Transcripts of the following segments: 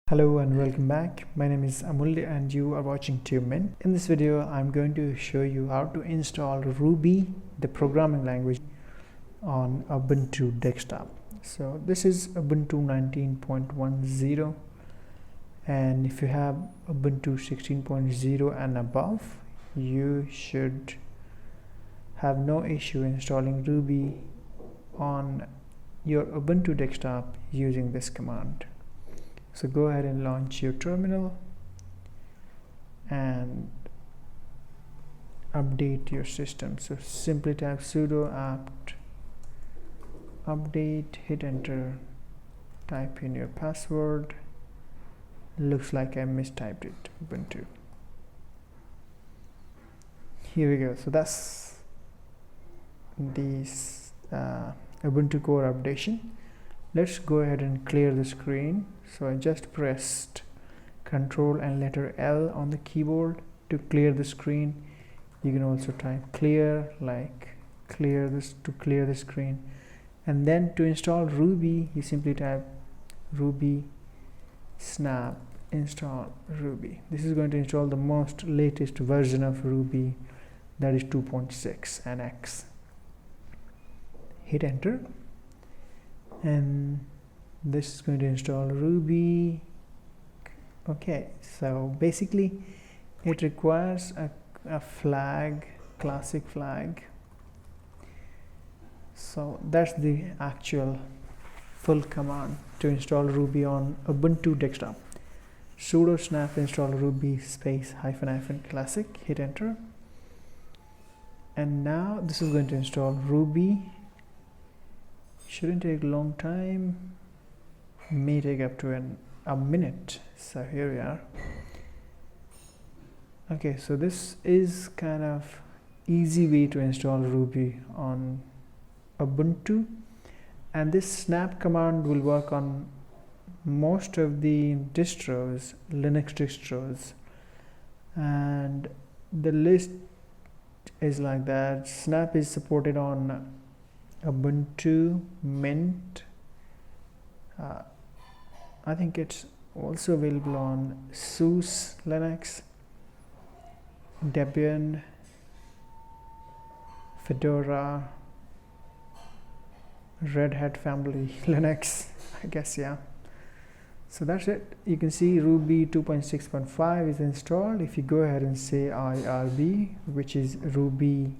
Hello and welcome back. My name is Amulya and you are watching TubeMint. In this video, I'm going to show you how to install Ruby, the programming language, on Ubuntu desktop. So this is Ubuntu 19.10, and if you have Ubuntu 16.0 and above, you should have no issue installing Ruby on your Ubuntu desktop using this command. So go ahead and launch your terminal and update your system. So simply type sudo apt update, hit enter, type in your password. Looks like I mistyped it, Ubuntu. Here we go. So that's this Ubuntu core updation. Let's go ahead and clear the screen. So I just pressed Ctrl and letter L on the keyboard to clear the screen. You can also type clear, like clear this to clear the screen. And then to install Ruby, you simply type ruby snap install Ruby. This is going to install the most latest version of Ruby, that is 2.6 and X. Hit enter. And this is going to install Ruby. Okay, so basically it requires a flag, classic flag. So that's the actual full command to install Ruby on Ubuntu desktop. Sudo snap install Ruby space -- classic, hit enter. And now this is going to install Ruby. Shouldn't take a long time, may take up to a minute. So here we are. Okay, so this is kind of easy way to install Ruby on Ubuntu, and this snap command will work on most of the distros, Linux distros, and the list is like that. Snap is supported on Ubuntu, Mint. I think it's also available on SUSE Linux, Debian, Fedora, Red Hat family Linux, I guess, yeah. So that's it. You can see Ruby 2.6.5 is installed. If you go ahead and say IRB, which is Ruby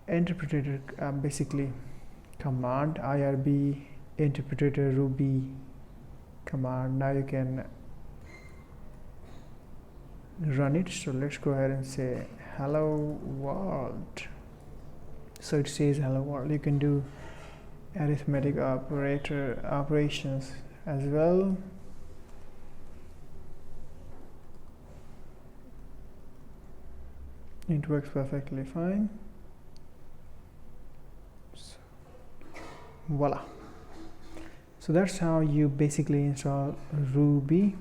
interpreter, basically command, IRB interpreter Ruby command, now you can run it. So let's go ahead and say hello world. So it says hello world. You can do arithmetic operations as well. It works perfectly fine. Voila. So that's how you basically install Ruby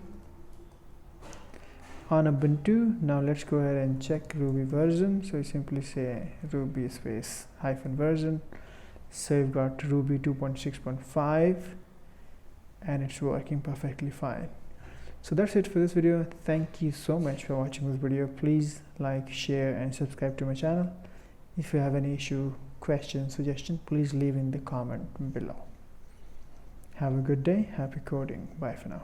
on Ubuntu. Now let's go ahead and check Ruby version. So you simply say ruby space -version. So you've got Ruby 2.6.5 and it's working perfectly fine. So that's it for this video. Thank you so much for watching this video. Please like, share and subscribe to my channel. If you have any issue, question, suggestion, please leave in the comment below. Have a good day. Happy coding. Bye for now.